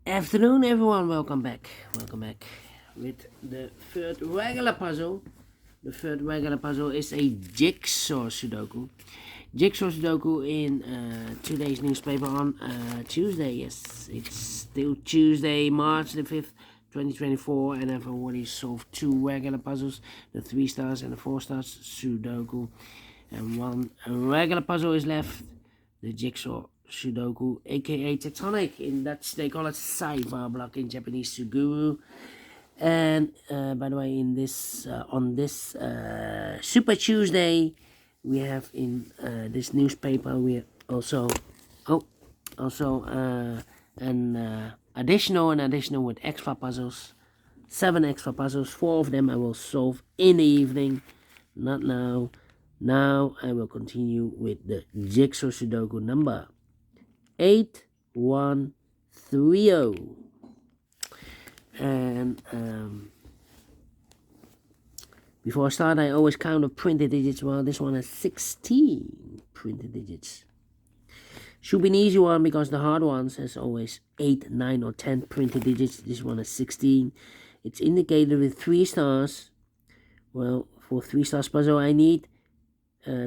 Afternoon, everyone. Welcome back. Welcome back with the third regular puzzle. The third regular puzzle is a jigsaw Sudoku. Jigsaw Sudoku in today's newspaper on Tuesday. Yes, it's still Tuesday, March the 5th, 2024, and I've already solved two regular puzzles, the 3 stars and the 4 stars Sudoku. And one regular puzzle is left, the jigsaw Sudoku, aka tectonic. In Dutch they call it Cyber block, in Japanese Suguru. And by the way, in this on this Super Tuesday, we have in this newspaper we also an additional with extra puzzles, 7 extra puzzles. 4 of them I will solve in the evening, not now. Now I will continue with the jigsaw Sudoku number 8130. And before I start, I always count the printed digits. Well, this one has 16 printed digits. Should be an easy one because the hard ones has always 8, 9 or 10 printed digits. This one has 16. It's indicated with 3 stars. Well, for 3 stars puzzle I need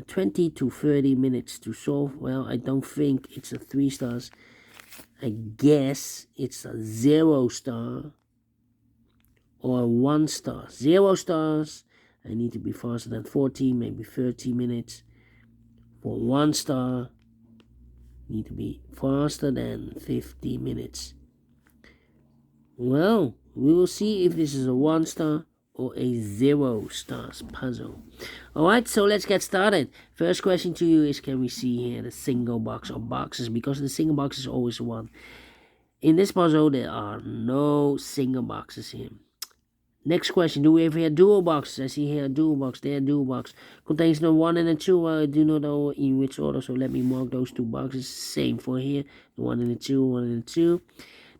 20 to 30 minutes to solve. Well, I don't think it's a 3 stars. I guess it's a 0 star or 1 star. 0 stars, I need to be faster than 40, maybe 30 minutes. For 1 star, need to be faster than 50 minutes. Well, we will see if this is a 1 star or a 0 stars puzzle. Alright, so let's get started. First question to you is, can we see here the single box or boxes? Because the single box is always 1. In this puzzle, there are no single boxes here. Next question, do we have here dual boxes? I see here a dual box, there a dual box. Contains the 1 and the 2. I do not know in which order, so let me mark those 2 boxes. Same for here, the 1 and the 2, 1 and the 2.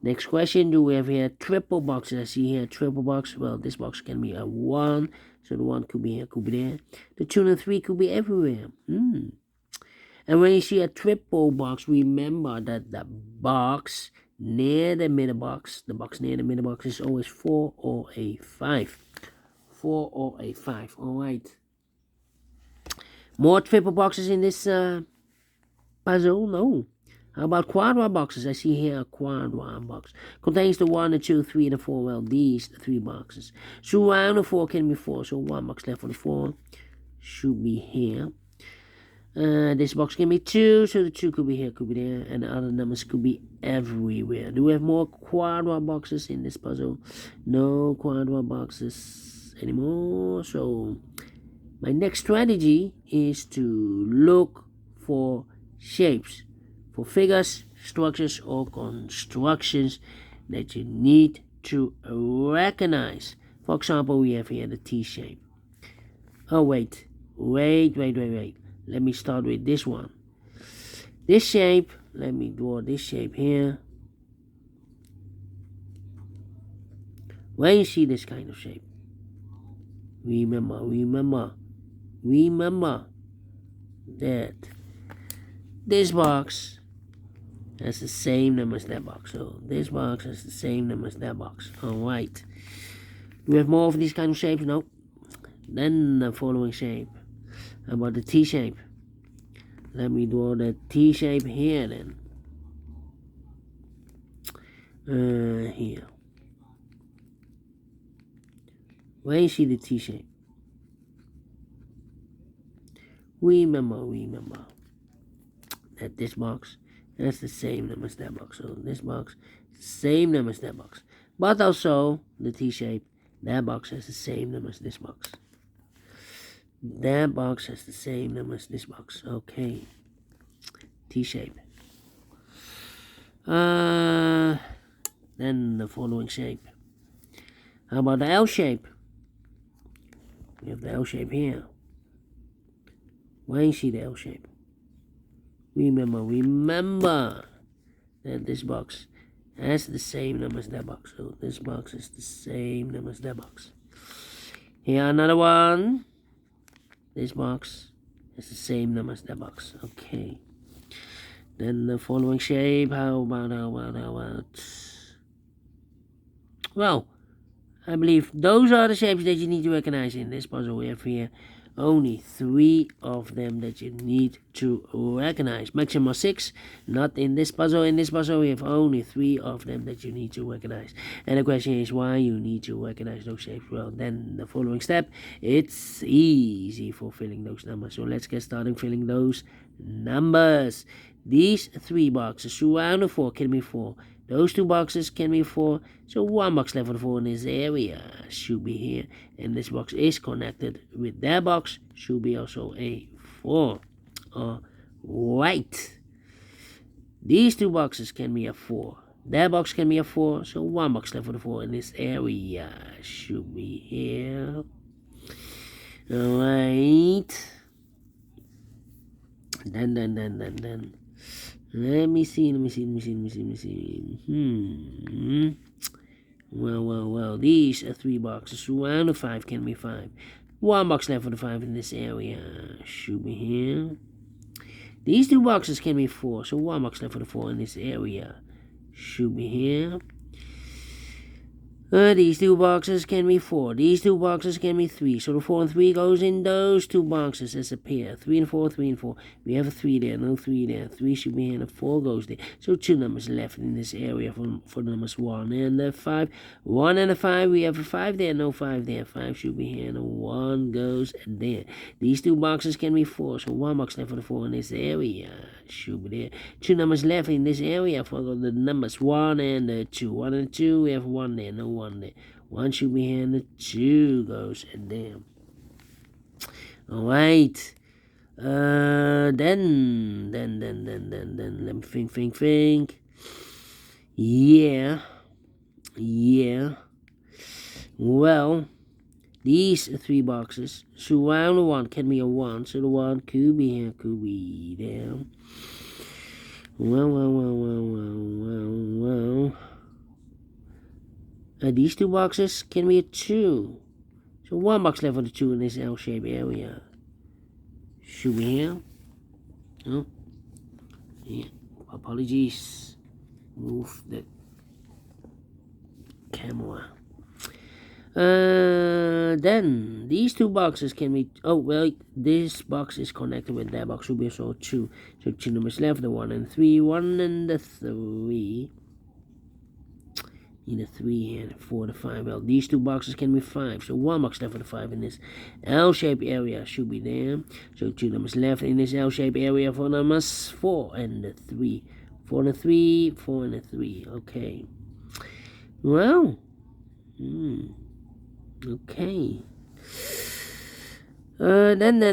Next question, do we have here triple boxes? I see here a triple box. Well, this box can be a 1, so the 1 could be here, could be there. The 2 and the 3 could be everywhere. And when you see a triple box, remember that the box near the middle box, is always 4 or a 5. 4 or a 5. Alright. More triple boxes in this puzzle? No. How about quadra boxes? I see here a quadra box. Contains the 1, the 2, 3, and the 4. Well, these 3 boxes. So around the 4 can be 4. So 1 box left for the 4. Should be here. This box can be 2. So the 2 could be here, could be there. And the other numbers could be everywhere. Do we have more quadra boxes in this puzzle? No quadra boxes anymore. So my next strategy is to look for shapes, for figures, structures, or constructions that you need to recognize. For example, we have here the T shape. Oh, wait. Let me start with this one. This shape, let me draw this shape here. When you see this kind of shape, remember that this box has the same number as that box. So this box has the same number as that box. Alright. Do we have more of these kind of shapes? No. Then the following shape. How about the T shape? Let me draw the T shape here then. Here. Where you see the T shape? Remember that this box has the same number as that box. So this box, same number as that box. But also the T shape, that box has the same number as this box. That box has the same number as this box. Okay. T shape. Then the following shape. How about the L shape? We have the L shape here. Why you see the L shape? Remember that this box has the same number as that box. So this box is the same number as that box. Here another one. This box is the same number as that box. Okay. Then the following shape. How about Well, I believe those are the shapes that you need to recognize in this puzzle. We have here only 3 of them that you need to recognize. Maximum 6, not in this puzzle. In this puzzle, we have only 3 of them that you need to recognize. And the question is why you need to recognize those shapes. Well, then the following step, it's easy for filling those numbers. So let's get started filling those numbers. These 3 boxes surround the 4 can be 4. Those 2 boxes can be 4, so 1 box left for the 4 in this area should be here, and this box is connected with that box, should be also a 4. Alright. These 2 boxes can be a 4. That box can be a 4, so 1 box left for the 4 in this area should be here. Alright. Then. Let me see. Well. These are 3 boxes. Surround the 5 can be 5. 1 box left for the 5 in this area. Should be here. These 2 boxes can be 4. So 1 box left for the 4 in this area. Should be here. These 2 boxes can be 4. These 2 boxes can be 3. So the 4 and 3 goes in those 2 boxes as a pair. 3 and 4, 3 and 4. We have a 3 there, no 3 there. 3 should be here and a 4 goes there. So 2 numbers left in this area for the numbers 1 and 5. 1 and a 5, we have a 5 there, no 5 there. 5 should be here and a 1 goes there. These 2 boxes can be 4. So 1 box left for the 4 in this area. Should be there. 2 numbers left in this area for the numbers 1 and 2. 1 and 2, we have 1 there, no 1 there. 1 should be here and the 2 goes there. Alright. Then let me think. Yeah. Well, these 3 boxes surround the 1 can be a 1, so the 1 could be here, could be there. Well. These 2 boxes can be a 2. So 1 box left for the 2 in this L-shaped area. Should be here. Oh. Yeah. Apologies. Move the camera. Then these 2 boxes can be. Oh well, this box is connected with that box. Should be also 2. So 2 numbers left. The 1 and 3. 1 and the 3. Need a 3 here, and 4 to 5. Well, these 2 boxes can be 5. So 1 box left for the 5 in this L-shaped area should be there. So 2 numbers left in this L-shaped area for numbers 4 and the 3. 4 and a 3, 4 and a 3. Okay. Well. Okay. Then. Let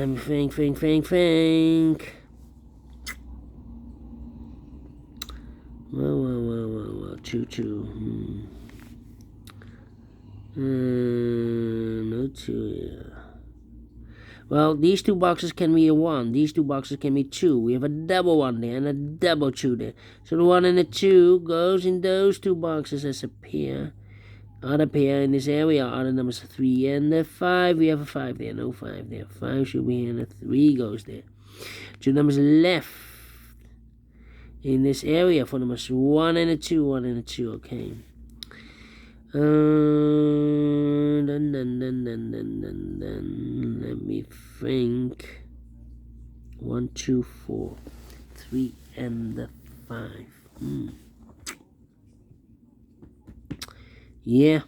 me think. Well, 2. No 2 here. Well, these 2 boxes can be a 1. These 2 boxes can be 2. We have a double 1 there and a double 2 there. So the 1 and the 2 goes in those 2 boxes as a pair. Other pair in this area are the numbers 3 and the 5. We have a 5 there, no 5 there. 5 should be here and a 3 goes there. 2 numbers left in this area for numbers 1 and a 2, 1 and a 2, okay. Then let me think. 1, 2, 4, 3 and the 5. Yeah,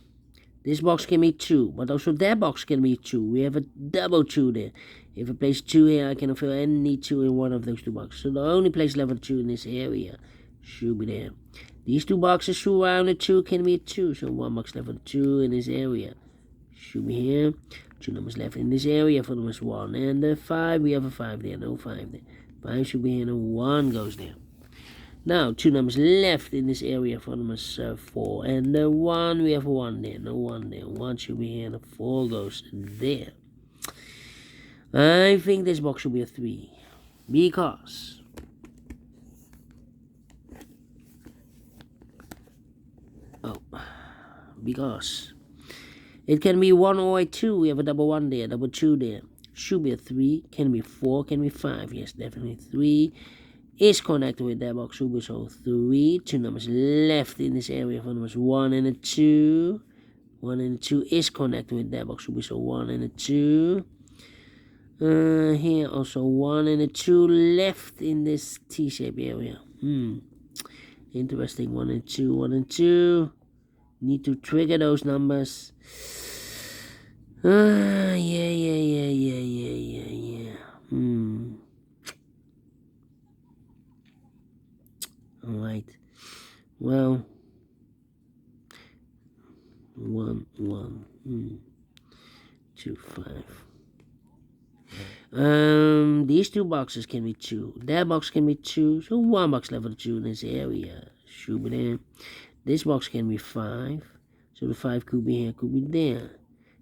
this box can be 2, but also that box can be 2. We have a double 2 there. If I place 2 here, I can fill any 2 in one of those 2 boxes. So the only place left for 2 in this area should be there. These 2 boxes surround the 2 can be a 2. So 1 box left for 2 in this area should be here. 2 numbers left in this area for numbers 1 and the 5. We have a 5 there, no 5 there. 5 should be here and a 1 goes there. Now 2 numbers left in this area for numbers 4 and the 1. We have a 1 there, no 1 there. 1 should be here and a 4 goes there. I think this box should be a 3 because it can be 1 or a 2. We have a double 1 there, double 2 there. Should be a 3. Can be 4, can be 5. Yes, definitely 3 is connected with that box should be so 3. 2 numbers left in this area for numbers 1 and a 2. 1 and a 2 is connected with that box should be so 1 and a 2. Here also 1 and a 2 left in this T-shaped area. Interesting. 1 and 2, 1 and 2. Need to trigger those numbers. Yeah. Alright. Well. 1, 1. 2, 5. These 2 boxes can be 2. That box can be 2. So 1 box left for the 2 in this area. Should be there. This box can be 5. So the 5 could be here, could be there.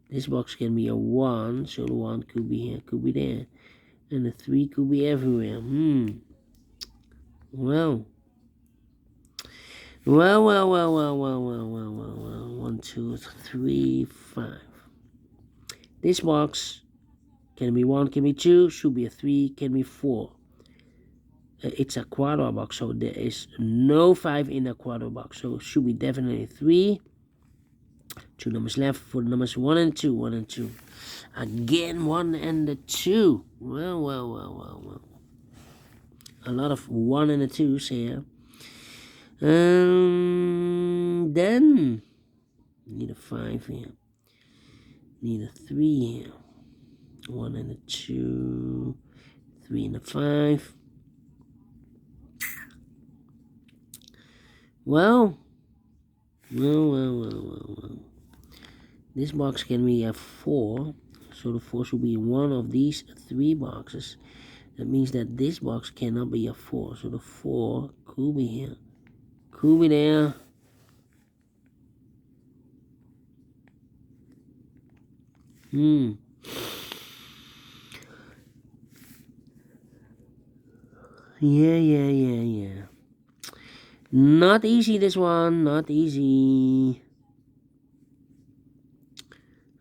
This box can be a 1. So the 1 could be here, could be there. And the 3 could be everywhere. Well. 1, 2, 3, 5. This box can be 1, can be 2, should be a 3, can be 4. It's a quadro box, so there is no 5 in the quadro box. So it should be definitely 3. 2 numbers left for the numbers 1 and 2. 1 and 2. Again, 1 and the 2. Well. A lot of 1 and the 2s here. Then need a 5 here. Need a 3 here. 1 and a 2. 3 and a 5. Well. This box can be a 4. So the 4 should be one of these 3 boxes. That means that this box cannot be a 4. So the 4 could be here. Could be there. Yeah. Not easy, this one. Not easy.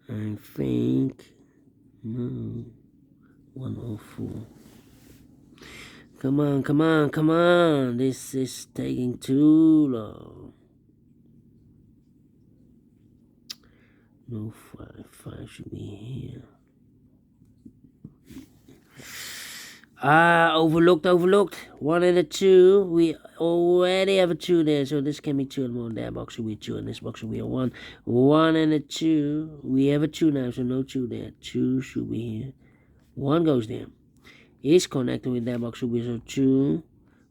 I think. No. 104. Come on. This is taking too long. No, 5. 5 should be here. Overlooked. 1 and a 2. We already have a 2 there, so this can be 2 and more. That box should be 2, and this box should be a 1. 1 and a 2. We have a 2 now, so no 2 there. 2 should be here. 1 goes there. Is connected with that box should be so 2.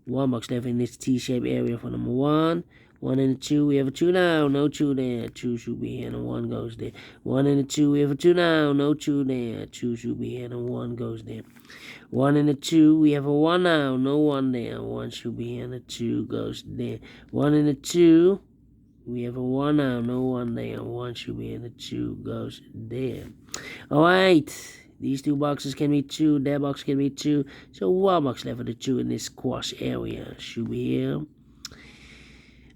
1 box left in this T-shaped area for number 1. 1 and a 2, we have a 2 now, no 2 there. 2 should be here, and a 1 goes there. 1 and a 2, we have a 2 now, no 2 there. 2 should be here, and a 1 goes there. 1 and a 2, we have a 1 now, no 1 there. 1 should be here, and a 2 goes there. 1 and a 2, we have a 1 now, no 1 there. 1 should be here, and a 2 goes there. Alright. These 2 boxes can be 2, that box can be 2. So 1 box left for the 2 in this squash area. Should be here.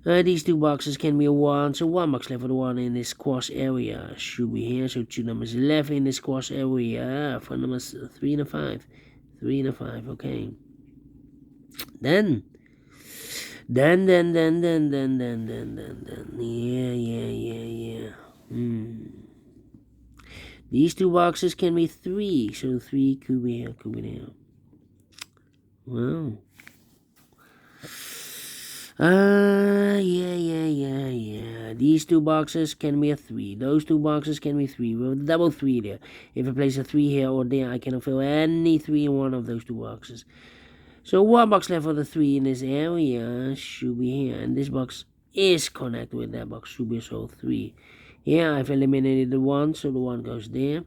These 2 boxes can be a 1. So 1 box left for the 1 in this squash area. Should be here. So 2 numbers left in this squash area for numbers 3 and a 5. 3 and a 5, okay. Then. Yeah. These 2 boxes can be 3, so 3 could be here, could be there. Well. Yeah. These 2 boxes can be a 3. Those 2 boxes can be 3. We have a double 3 there. If I place a 3 here or there, I cannot fill any 3 in one of those 2 boxes. So 1 box left for the 3 in this area should be here. And this box is connected with that box, should be so 3. Here I've eliminated the 1, so the 1 goes there.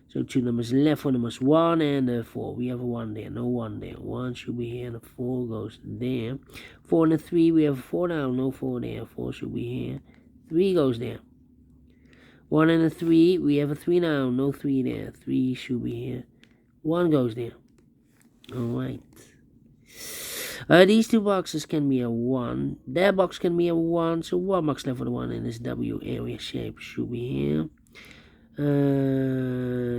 So 2 numbers left for numbers 1 and 4. We have a 1 there, no 1 there. 1 should be here and a 4 goes there. 4 and a 3, we have a 4 now, no 4 there. 4 should be here. 3 goes there. 1 and a 3, we have a 3 now, no 3 there. 3 should be here. 1 goes there. Alright. These 2 boxes can be a 1. That box can be a 1. So 1 box left for the 1 in this W area shape should be here.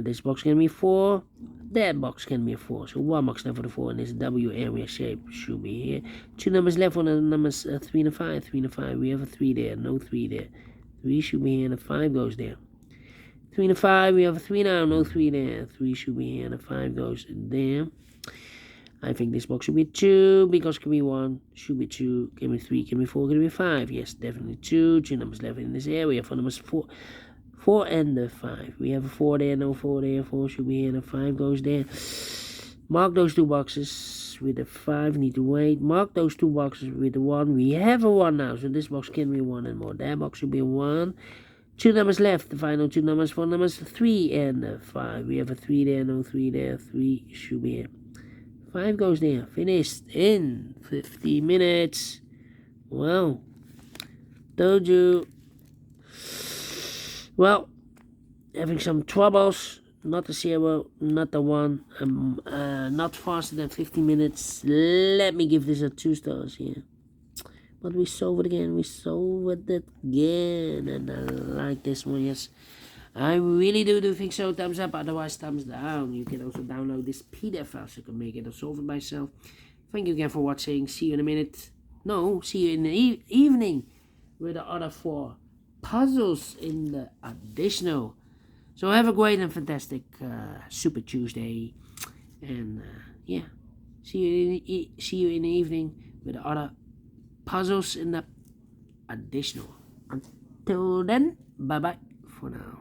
This box can be 4. That box can be a 4. So 1 box left for the 4, and this W area shape should be here. 2 numbers left for the numbers 3 and 5. 3 and 5. We have a 3 there. No 3 there. 3 should be here, and a 5 goes there. 3 and 5. We have a 3 now. No 3 there. 3 should be here, and a 5 goes there. I think this box should be 2, because can be 1, should be 2, can be 3, can be 4, can be 5. Yes, definitely 2. 2 numbers left in this area for numbers 4 and the 5. We have a 4 there, no 4 there. 4 should be here, and a 5 goes there. Mark those 2 boxes with a 5, need to wait. Mark those 2 boxes with a 1. We have a 1 now, so this box can be 1 and more. That box should be a 1. 2 numbers left, the final 2 numbers for numbers 3 and 5. We have a 3 there, no 3 there. 3 should be here. 5 goes there. Finished in 50 minutes. Well, told you. Well, having some troubles. Not the 0, not the 1. Not faster than 50 minutes. Let me give this a 2 stars here. But we solved it again. We solved it again. And I like this one, yes. I really do think so. Thumbs up, otherwise thumbs down. You can also download this PDF file so you can make it or solve it by yourself. Thank you again for watching. See you in a minute. No, see you in the evening with the other 4 puzzles in the additional. So have a great and fantastic Super Tuesday. And yeah, see you in the evening with the other puzzles in the additional. Until then, bye bye for now.